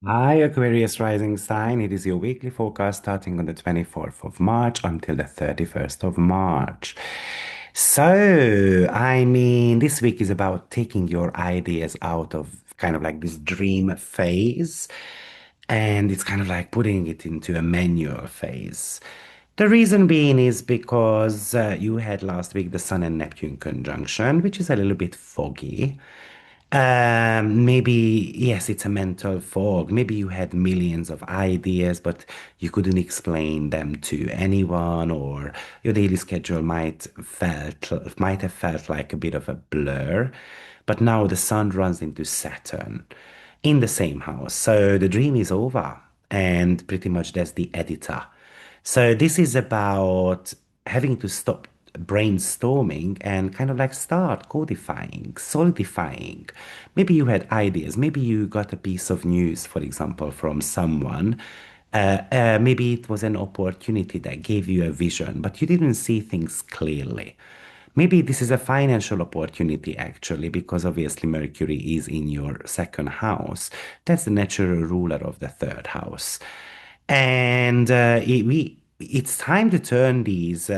Hi, Aquarius rising sign. It is your weekly forecast starting on the 24th of March until the 31st of March. This week is about taking your ideas out of kind of like this dream phase, and it's kind of like putting it into a manual phase. The reason being is because you had last week the Sun and Neptune conjunction, which is a little bit foggy. Maybe, yes, it's a mental fog. Maybe you had millions of ideas, but you couldn't explain them to anyone, or your daily schedule might have felt like a bit of a blur. But now the sun runs into Saturn in the same house. So the dream is over, and pretty much that's the editor. So this is about having to stop brainstorming and kind of like start codifying, solidifying. Maybe you had ideas. Maybe you got a piece of news, for example, from someone. Maybe it was an opportunity that gave you a vision, but you didn't see things clearly. Maybe this is a financial opportunity actually, because obviously Mercury is in your second house. That's the natural ruler of the third house. And it's time to turn these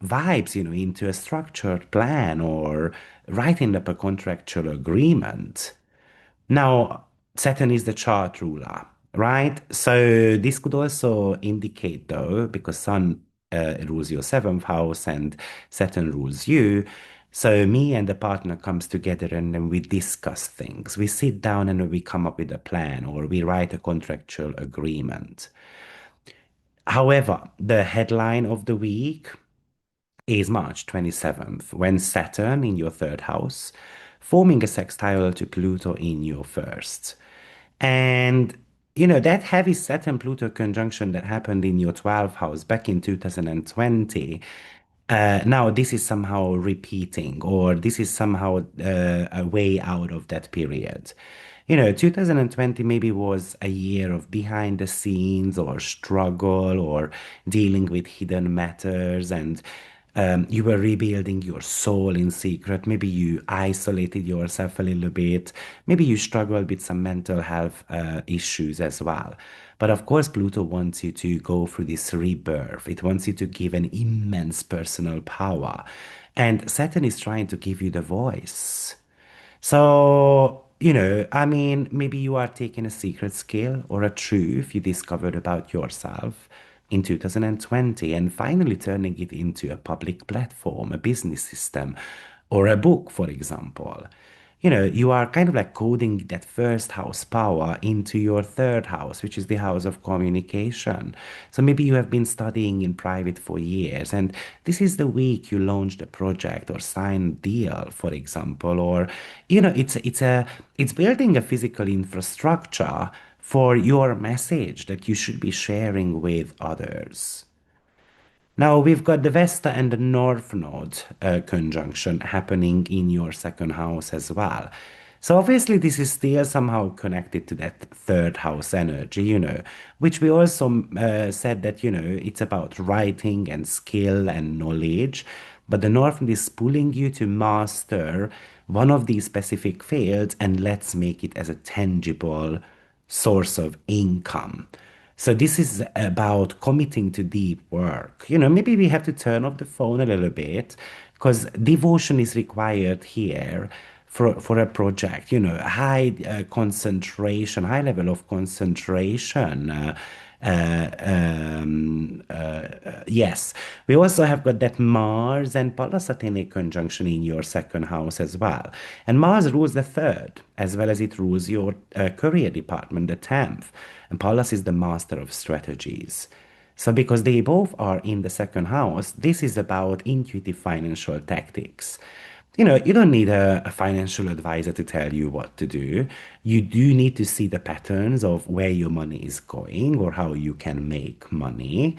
vibes, into a structured plan or writing up a contractual agreement. Now, Saturn is the chart ruler, right? So this could also indicate, though, because Sun rules your seventh house and Saturn rules you. So me and the partner comes together and then we discuss things. We sit down and we come up with a plan or we write a contractual agreement. However, the headline of the week is March 27th, when Saturn in your third house, forming a sextile to Pluto in your first. And, that heavy Saturn Pluto conjunction that happened in your 12th house back in 2020, now this is somehow repeating, or this is somehow a way out of that period. 2020 maybe was a year of behind the scenes or struggle or dealing with hidden matters, and you were rebuilding your soul in secret. Maybe you isolated yourself a little bit. Maybe you struggled with some mental health issues as well. But of course, Pluto wants you to go through this rebirth. It wants you to give an immense personal power. And Saturn is trying to give you the voice. So, maybe you are taking a secret skill or a truth you discovered about yourself in 2020 and finally turning it into a public platform, a business system, or a book, for example. You are kind of like coding that first house power into your third house, which is the house of communication. So maybe you have been studying in private for years, and this is the week you launched a project or signed a deal, for example, or it's building a physical infrastructure for your message that you should be sharing with others. Now we've got the Vesta and the North Node conjunction happening in your second house as well. So obviously this is still somehow connected to that third house energy, which we also said that, it's about writing and skill and knowledge. But the North Node is pulling you to master one of these specific fields and let's make it as a tangible source of income. So this is about committing to deep work. Maybe we have to turn off the phone a little bit because devotion is required here for a project. High concentration, high level of concentration. Yes, we also have got that Mars and Pallas Athene conjunction in your second house as well. And Mars rules the third, as well as it rules your career department, the 10th. And Pallas is the master of strategies. So, because they both are in the second house, this is about intuitive financial tactics. You don't need a financial advisor to tell you what to do. You do need to see the patterns of where your money is going or how you can make money.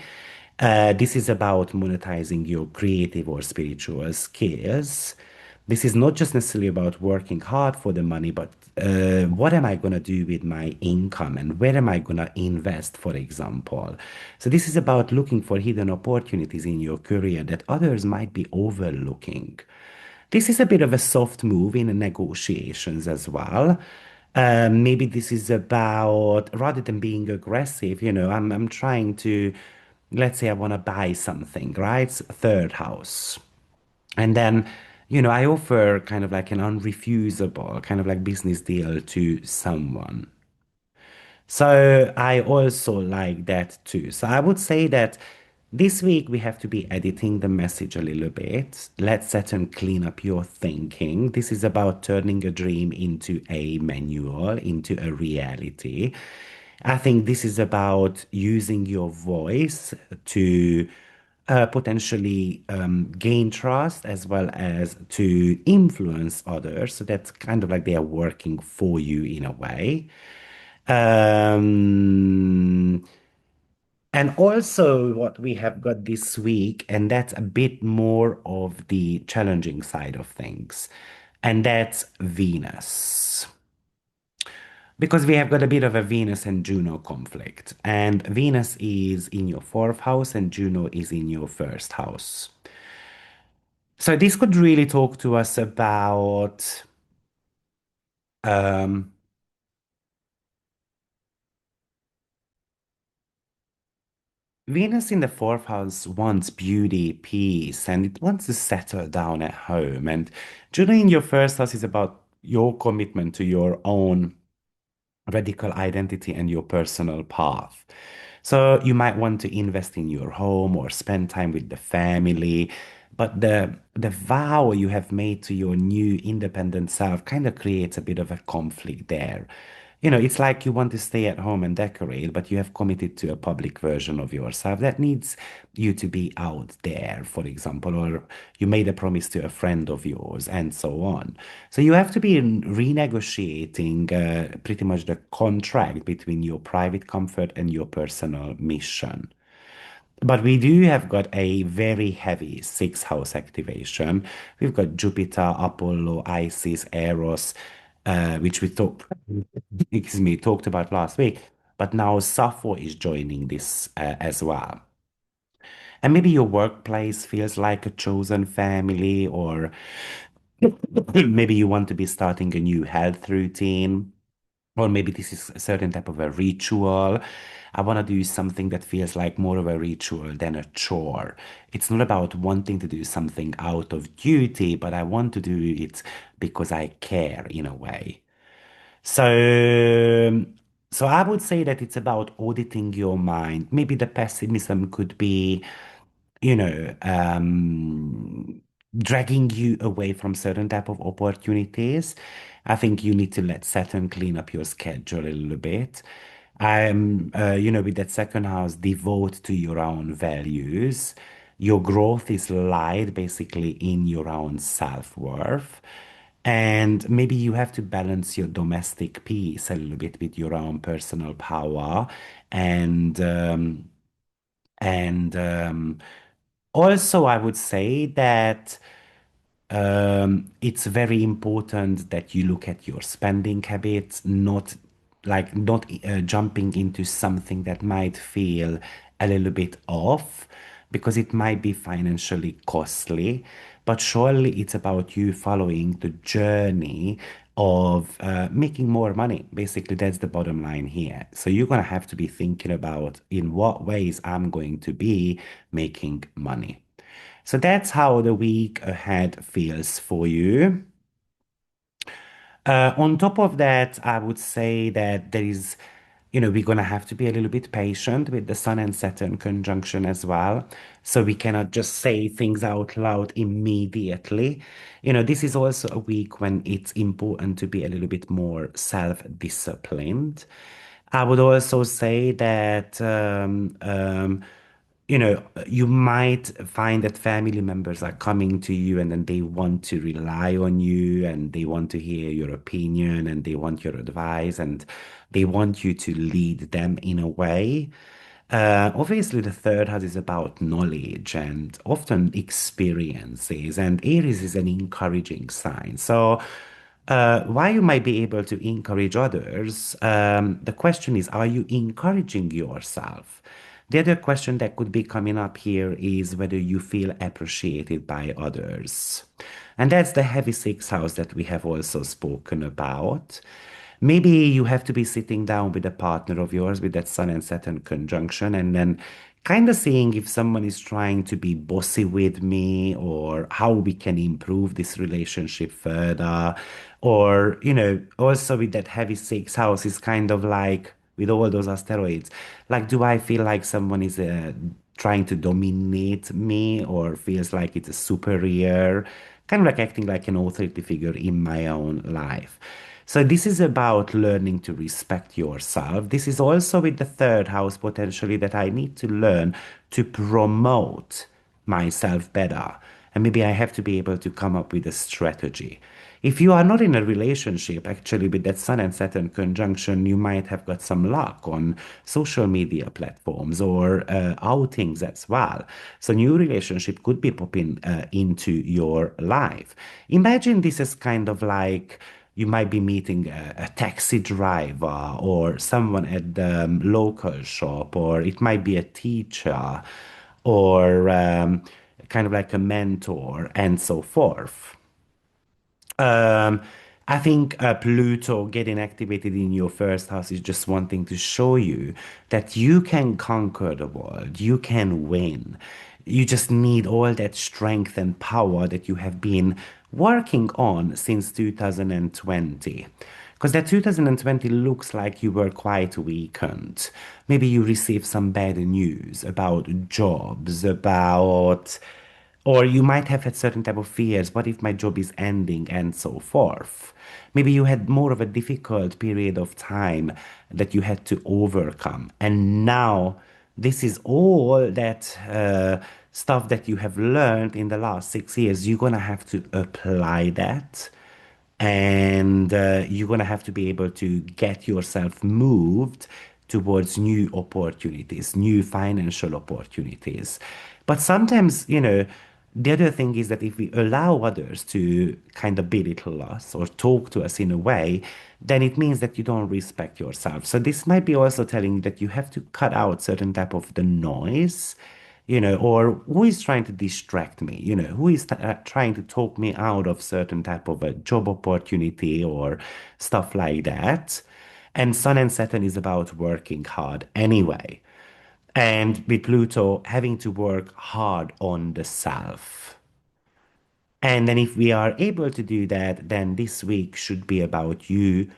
This is about monetizing your creative or spiritual skills. This is not just necessarily about working hard for the money, but what am I going to do with my income and where am I going to invest, for example? So, this is about looking for hidden opportunities in your career that others might be overlooking. This is a bit of a soft move in negotiations as well. Maybe this is about rather than being aggressive, I'm trying to, let's say I want to buy something, right? Third house. And then, I offer kind of like an unrefusable kind of like business deal to someone. So I also like that too. So I would say that this week we have to be editing the message a little bit. Let Saturn clean up your thinking. This is about turning a dream into a manual, into a reality. I think this is about using your voice to potentially gain trust as well as to influence others. So that's kind of like they are working for you in a way. Um, and also, what we have got this week, and that's a bit more of the challenging side of things, and that's Venus. Because we have got a bit of a Venus and Juno conflict, and Venus is in your fourth house, and Juno is in your first house. So, this could really talk to us about um, Venus in the fourth house wants beauty, peace, and it wants to settle down at home. And Juno in your first house is about your commitment to your own radical identity and your personal path. So you might want to invest in your home or spend time with the family, but the vow you have made to your new independent self kind of creates a bit of a conflict there. It's like you want to stay at home and decorate, but you have committed to a public version of yourself that needs you to be out there, for example, or you made a promise to a friend of yours, and so on. So you have to be renegotiating pretty much the contract between your private comfort and your personal mission. But we do have got a very heavy sixth house activation. We've got Jupiter, Apollo, Isis, Eros, which we talked, excuse me, talked about last week. But now Sappho is joining this as well. And maybe your workplace feels like a chosen family, or maybe you want to be starting a new health routine. Or maybe this is a certain type of a ritual. I want to do something that feels like more of a ritual than a chore. It's not about wanting to do something out of duty, but I want to do it because I care in a way. So, so I would say that it's about auditing your mind. Maybe the pessimism could be, dragging you away from certain type of opportunities. I think you need to let Saturn clean up your schedule a little bit. With that second house, devote to your own values. Your growth is lied basically in your own self-worth. And maybe you have to balance your domestic peace a little bit with your own personal power and and also, I would say that it's very important that you look at your spending habits, not jumping into something that might feel a little bit off because it might be financially costly. But surely it's about you following the journey of making more money. Basically, that's the bottom line here. So you're going to have to be thinking about in what ways I'm going to be making money. So that's how the week ahead feels for you. On top of that, I would say that we're going to have to be a little bit patient with the Sun and Saturn conjunction as well. So we cannot just say things out loud immediately. This is also a week when it's important to be a little bit more self-disciplined. I would also say that you might find that family members are coming to you and then they want to rely on you and they want to hear your opinion and they want your advice and they want you to lead them in a way. Obviously, the third house is about knowledge and often experiences, and Aries is an encouraging sign. So, while you might be able to encourage others, the question is, are you encouraging yourself? The other question that could be coming up here is whether you feel appreciated by others. And that's the heavy sixth house that we have also spoken about. Maybe you have to be sitting down with a partner of yours with that Sun and Saturn conjunction and then kind of seeing if someone is trying to be bossy with me or how we can improve this relationship further. Or, also with that heavy sixth house is kind of like with all those asteroids, like, do I feel like someone is trying to dominate me or feels like it's a superior, kind of like acting like an authority figure in my own life? So this is about learning to respect yourself. This is also with the third house potentially that I need to learn to promote myself better. And maybe I have to be able to come up with a strategy. If you are not in a relationship, actually, with that Sun and Saturn conjunction, you might have got some luck on social media platforms or outings as well. So, new relationship could be popping into your life. Imagine this as kind of like you might be meeting a taxi driver or someone at the local shop, or it might be a teacher or kind of like a mentor and so forth. Um, I think Pluto getting activated in your first house is just wanting to show you that you can conquer the world, you can win. You just need all that strength and power that you have been working on since 2020. Because that 2020 looks like you were quite weakened. Maybe you received some bad news about jobs, about or you might have had certain type of fears. What if my job is ending and so forth? Maybe you had more of a difficult period of time that you had to overcome. And now this is all that stuff that you have learned in the last 6 years. You're going to have to apply that and you're going to have to be able to get yourself moved towards new opportunities, new financial opportunities. But sometimes, the other thing is that if we allow others to kind of belittle us or talk to us in a way, then it means that you don't respect yourself. So this might be also telling you that you have to cut out certain type of the noise, or who is trying to distract me, who is trying to talk me out of certain type of a job opportunity or stuff like that. And Sun and Saturn is about working hard anyway. And with Pluto, having to work hard on the self. And then if we are able to do that, then this week should be about you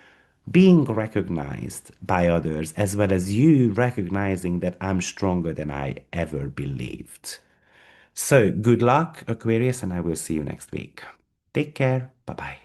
being recognized by others, as well as you recognizing that I'm stronger than I ever believed. So good luck, Aquarius, and I will see you next week. Take care. Bye bye.